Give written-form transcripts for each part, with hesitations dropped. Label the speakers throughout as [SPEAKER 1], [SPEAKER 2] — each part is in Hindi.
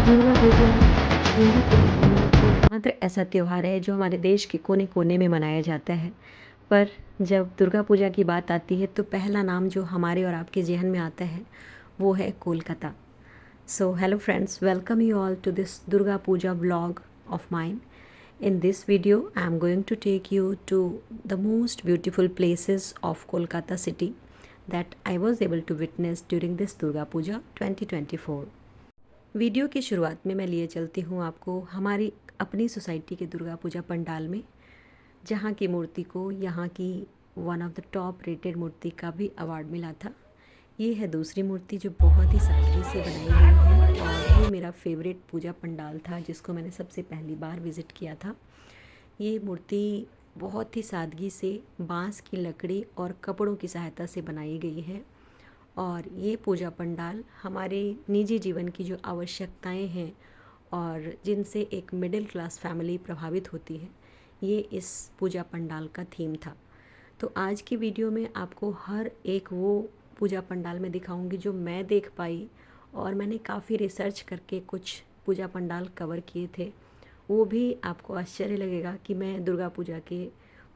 [SPEAKER 1] दुर्गा पूजा हिंदू धर्म में एकमात्र ऐसा त्योहार है जो हमारे देश के कोने-कोने में मनाया जाता है। पर जब दुर्गा पूजा की बात आती है तो पहला नाम जो हमारे और आपके ज़हन में आता है वो है Kolkata. So hello friends, welcome you all to this Durga Puja vlog of mine. In this video, I am going to take you to the most beautiful places of Kolkata city that I was able to witness during this Durga Puja 2024. Video की शुरुआत में मैं लिए चलती हूँ आपको हमारी अपनी सोसाइटी के दुर्गा पूजा पंडाल में, जहाँ की मूर्ति को यहाँ की one of the top rated मूर्ति का भी अवार्ड मिला था। ये है दूसरी मूर्ति जो बहुत ही सादगी से बनाई गई है और ये मेरा फेवरेट पूजा पंडाल था जिसको मैंने सबसे पहली बार विज़िट किया था। ये मूर्ति बहुत ही सादगी से बांस की लकड़ी और कपड़ों की सहायता से बनाई गई है और ये पूजा पंडाल हमारे निजी जीवन की जो आवश्यकताएं हैं और जिनसे एक मिडिल क्लास फैमिली प्रभावित होती है, ये इस पूजा पंडाल का थीम था। तो आज की वीडियो में आपको हर एक वो पूजा पंडाल में दिखाऊंगी जो मैं देख पाई और मैंने काफ़ी रिसर्च करके कुछ पूजा पंडाल कवर किए थे। वो भी आपको आश्चर्य लगेगा कि मैं दुर्गा पूजा के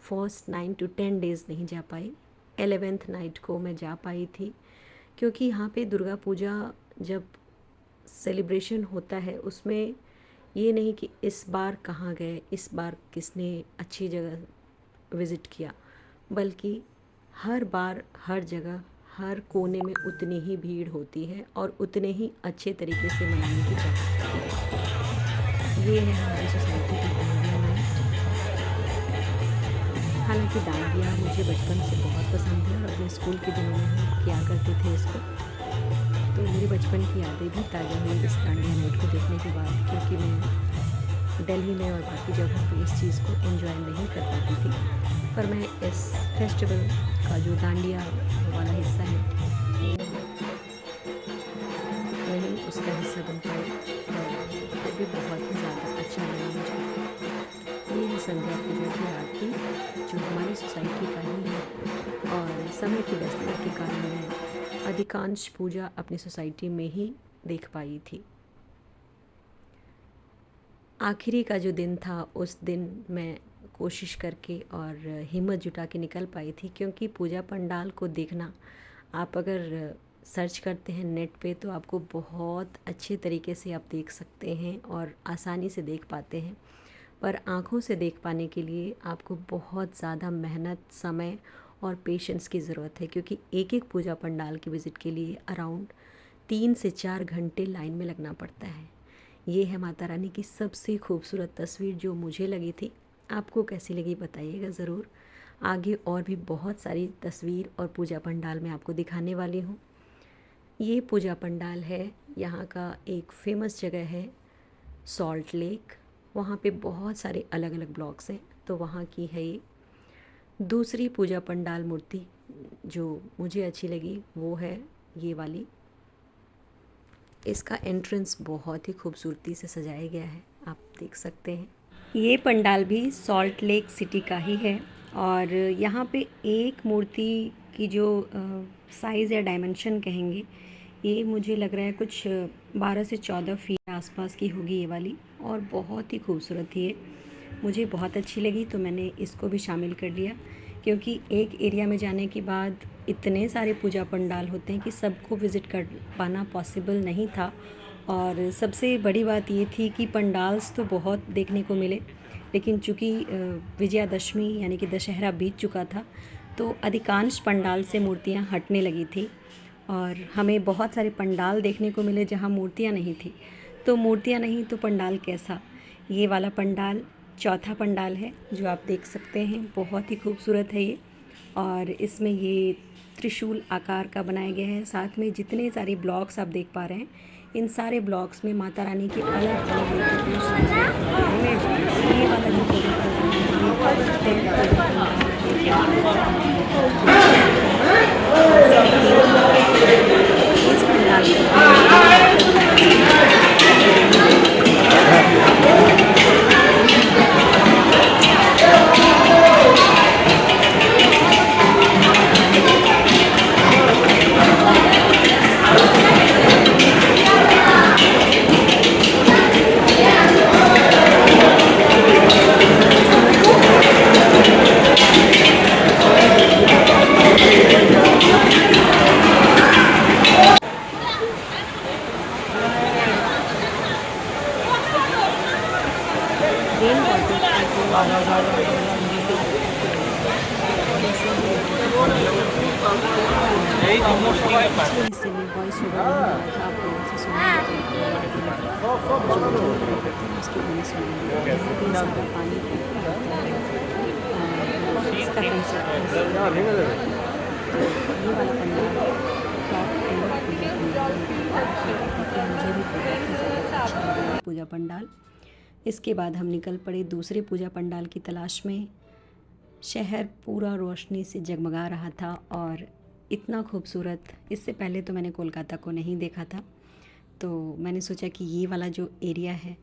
[SPEAKER 1] फर्स्ट 9 to 10 डेज़ नहीं जा पाई, 11th नाइट को मैं जा पाई थी, क्योंकि यहाँ पे दुर्गा पूजा जब सेलिब्रेशन होता है उसमें ये नहीं कि इस बार कहाँ गए, इस बार किसने अच्छी जगह विज़िट किया, बल्कि हर बार हर जगह हर कोने में उतनी ही भीड़ होती है और उतने ही अच्छे तरीके से मनाने की जगह होती है। ये है हमारी सोसाइटी की डांडिया नाइट। हालांकि डांडिया मुझे बचपन से बहुत पसंद है और अपने स्कूल के दिनों में हम किया करते थे इसको, तो मेरे बचपन की यादें भी ताज़ा हुई इस डांडिया नाइट को देखने के बाद, क्योंकि मैं दिल्ली में और बाकी जगह पे इस चीज़ को एंजॉय नहीं कर पाती थी, पर मैं इस फेस्टिवल का जो डांडिया वाला हिस्सा है वही उसका हिस्सा बन पाई और भी बहुत ही ज़्यादा अच्छा लगा मुझे। ये है संध्या पूजा की आरती जो हमारी सोसाइटी का ही है और समय की व्यस्तता के कारण मैं अधिकांश पूजा अपनी सोसाइटी में ही देख पाई थी। आखिरी का जो दिन था उस दिन मैं कोशिश करके और हिम्मत जुटा के निकल पाई थी, क्योंकि पूजा पंडाल को देखना आप अगर सर्च करते हैं नेट पे तो आपको बहुत अच्छे तरीके से आप देख सकते हैं और आसानी से देख पाते हैं, पर आँखों से देख पाने के लिए आपको बहुत ज़्यादा मेहनत, समय और पेशेंस की ज़रूरत है, क्योंकि एक एक पूजा पंडाल की विज़िट के लिए अराउंड 3 से 4 घंटे लाइन में लगना पड़ता है। ये है माता रानी की सबसे खूबसूरत तस्वीर जो मुझे लगी थी। आपको कैसी लगी बताइएगा ज़रूर। आगे और भी बहुत सारी तस्वीर और पूजा पंडाल मैं आपको दिखाने वाली हूँ। ये पूजा पंडाल है, यहाँ का एक फेमस जगह है सॉल्ट लेक। वहाँ पे बहुत सारे अलग अलग ब्लॉक्स हैं, तो वहाँ की है ये दूसरी पूजा पंडाल मूर्ति जो मुझे अच्छी लगी, वो है ये वाली। इसका एंट्रेंस बहुत ही खूबसूरती से सजाया गया है, आप देख सकते हैं। ये पंडाल भी सॉल्ट लेक सिटी का ही है और यहाँ पे एक मूर्ति की जो साइज़ या डायमेंशन कहेंगे, ये मुझे लग रहा है कुछ 12 से 14 फीट आसपास की होगी ये वाली, और बहुत ही खूबसूरत थी ये, मुझे बहुत अच्छी लगी, तो मैंने इसको भी शामिल कर लिया, क्योंकि एक एरिया में जाने के बाद इतने सारे पूजा पंडाल होते हैं कि सबको विज़िट कर पाना पॉसिबल नहीं था। और सबसे बड़ी बात ये थी कि पंडाल्स तो बहुत देखने को मिले, लेकिन चूँकि विजयादशमी यानी कि दशहरा बीत चुका था तो अधिकांश पंडाल से मूर्तियाँ हटने लगी थी और हमें बहुत सारे पंडाल देखने को मिले जहाँ मूर्तियाँ नहीं थी। तो मूर्तियाँ नहीं तो पंडाल कैसा। ये वाला पंडाल चौथा पंडाल है जो आप देख सकते हैं, बहुत ही खूबसूरत है ये, और इसमें ये त्रिशूल आकार का बनाया गया है। साथ में जितने सारे ब्लॉक्स आप देख पा रहे हैं, इन सारे ब्लॉक्स में माता रानी के अलग अलग ये वाला इस पंडाल मेन मोटिव था जो वैसे ही पिछले हिस्से में वॉइस ओवर नहीं डाला था, आप लोगों से सुनेंगे तो आपको जो मूल कैरेक्टर थे उसकी वही सुनेंगे। यहाँ पे ज़्यादा पानी था और इसका कंसेप्ट है तो ये वाला पंडाल टॉप 10 पूजा पंडाल में आता है, ताकि मुझे भी बहुत ही ज़्यादा अच्छा लगा ये पूजा पंडाल। इसके बाद हम निकल पड़े दूसरे पूजा पंडाल की तलाश में। शहर पूरा रोशनी से जगमगा रहा था और इतना खूबसूरत, इससे पहले तो मैंने कोलकाता को नहीं देखा था, तो मैंने सोचा कि ये वाला जो एरिया है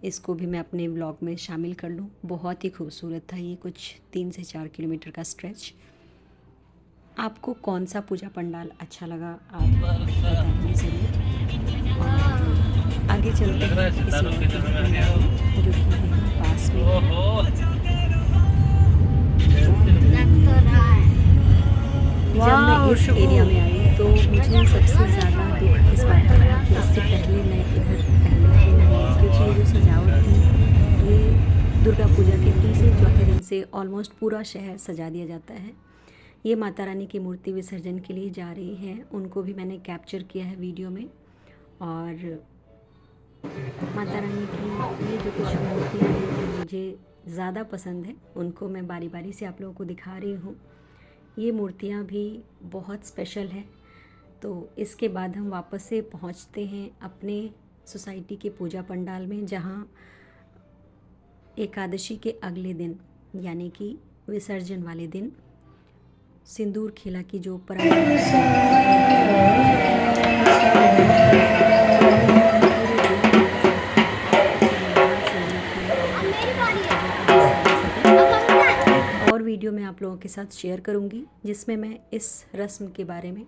[SPEAKER 1] इसको भी मैं अपने व्लॉग में शामिल कर लूँ। बहुत ही खूबसूरत था ये, कुछ 3 से 4 किलोमीटर का स्ट्रेच। आपको कौन सा पूजा पंडाल अच्छा लगा आप बताएंगे ज़रूर। और आगे चलते हैं किसी और पूजा पंडाल में जो कि यहीं पास में है। जब मैं इस एरिया में आई तो मुझे सबसे ज़्यादा दुख इस बात का था कि इससे पहले मैं इधर पहले ही नहीं, क्योंकि ये जो सजावट थी ये दुर्गा पूजा के तीसरे चौथे दिन से ऑलमोस्ट पूरा शहर सजा दिया जाता है। ये माता रानी की मूर्ति विसर्जन के लिए जा रही है, उनको भी मैंने कैप्चर किया है वीडियो में। और माता रानी की ये जो कुछ मूर्तियाँ हैं जो मुझे ज़्यादा पसंद है उनको मैं बारी बारी से आप लोगों को दिखा रही हूँ। ये मूर्तियाँ भी बहुत स्पेशल है। तो इसके बाद हम वापस से पहुँचते हैं अपने सोसाइटी के पूजा पंडाल में, जहाँ एकादशी के अगले दिन यानी कि विसर्जन वाले दिन सिंदूर खेला की जो और वीडियो मैं आप लोगों के साथ शेयर करूंगी, जिसमें मैं इस रस्म के बारे में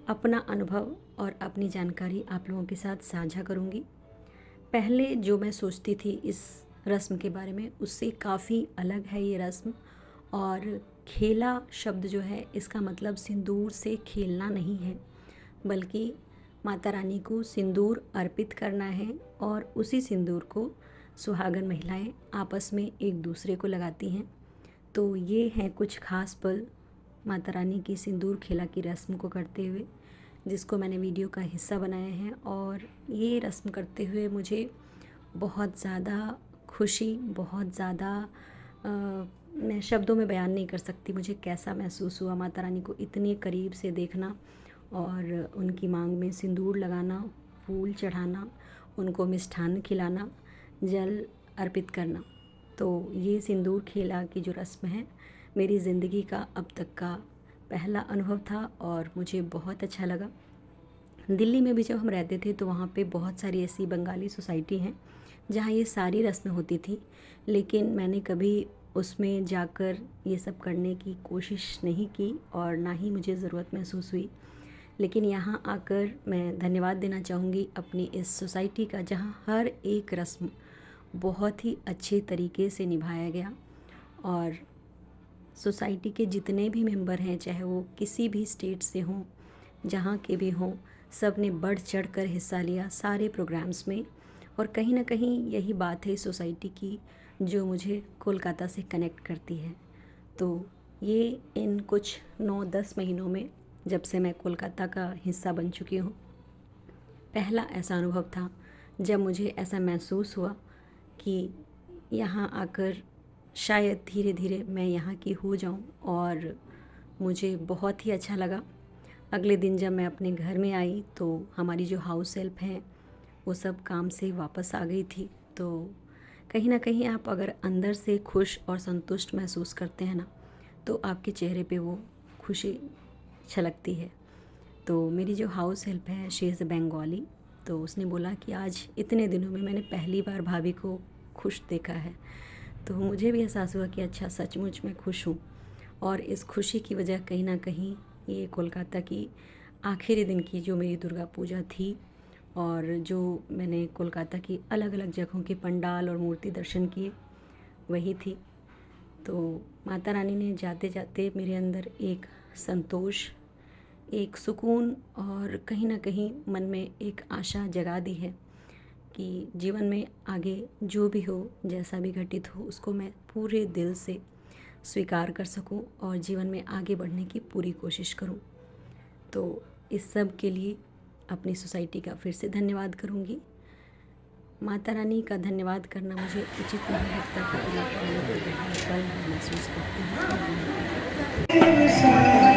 [SPEAKER 1] अपना अनुभव और अपनी जानकारी आप लोगों के साथ साझा करूंगी। पहले जो मैं सोचती थी इस रस्म के बारे में उससे काफ़ी अलग है ये रस्म। और खेला शब्द जो है इसका मतलब सिंदूर से खेलना नहीं है, बल्कि माता रानी को सिंदूर अर्पित करना है और उसी सिंदूर को सुहागन महिलाएं आपस में एक दूसरे को लगाती हैं। तो ये हैं कुछ खास पल माता रानी की सिंदूर खेला की रस्म को करते हुए, जिसको मैंने वीडियो का हिस्सा बनाया है। और ये रस्म करते हुए मुझे बहुत ज़्यादा खुशी, बहुत ज़्यादा मैं शब्दों में बयान नहीं कर सकती मुझे कैसा महसूस हुआ माता रानी को इतने करीब से देखना और उनकी मांग में सिंदूर लगाना, फूल चढ़ाना, उनको मिष्ठान्न खिलाना, जल अर्पित करना। तो ये सिंदूर खेला की जो रस्म है मेरी ज़िंदगी का अब तक का पहला अनुभव था और मुझे बहुत अच्छा लगा। दिल्ली में भी जब हम रहते थे तो वहाँ पे बहुत सारी ऐसी बंगाली सोसाइटी हैं जहाँ ये सारी रस्में होती थी, लेकिन मैंने कभी उसमें जाकर ये सब करने की कोशिश नहीं की और ना ही मुझे ज़रूरत महसूस हुई। लेकिन यहाँ आकर मैं धन्यवाद देना चाहूँगी अपनी इस सोसाइटी का, जहाँ हर एक रस्म बहुत ही अच्छे तरीके से निभाया गया। और सोसाइटी के जितने भी मेंबर हैं, चाहे वो किसी भी स्टेट से हों, जहाँ के भी हों, सब ने बढ़ चढ़ कर हिस्सा लिया सारे प्रोग्राम्स में। और कहीं ना कहीं यही बात है इस सोसाइटी की जो मुझे कोलकाता से कनेक्ट करती है। तो ये इन कुछ 9-10 महीनों में जब से मैं कोलकाता का हिस्सा बन चुकी हूँ, पहला ऐसा अनुभव था जब मुझे ऐसा महसूस हुआ कि यहाँ आकर शायद धीरे धीरे मैं यहाँ की हो जाऊँ, और मुझे बहुत ही अच्छा लगा। अगले दिन जब मैं अपने घर में आई तो हमारी जो हाउस हेल्प हैं वो सब काम से वापस आ गई थी। तो कहीं ना कहीं आप अगर अंदर से खुश और संतुष्ट महसूस करते हैं ना, तो आपके चेहरे पे वो खुशी छलकती है। तो मेरी जो हाउस हेल्प है शी इज़ अ बंगाली, तो उसने बोला कि आज इतने दिनों में मैंने पहली बार भाभी को खुश देखा है। तो मुझे भी एहसास हुआ कि अच्छा सचमुच मैं खुश हूँ। और इस खुशी की वजह कहीं ना कहीं ये कोलकाता की आखिरी दिन की जो मेरी दुर्गा पूजा थी और जो मैंने कोलकाता की अलग अलग जगहों के पंडाल और मूर्ति दर्शन किए वही थी। तो माता रानी ने जाते जाते मेरे अंदर एक संतोष, एक सुकून और कहीं ना कहीं मन में एक आशा जगा दी है कि जीवन में आगे जो भी हो, जैसा भी घटित हो, उसको मैं पूरे दिल से स्वीकार कर सकूं और जीवन में आगे बढ़ने की पूरी कोशिश करूं। तो इस सब के लिए अपनी सोसाइटी का फिर से धन्यवाद करूंगी। माता रानी का धन्यवाद करना मुझे उचित नहीं लगता, क्योंकि माता रानी को बहुत गर्व महसूस करती हूँ।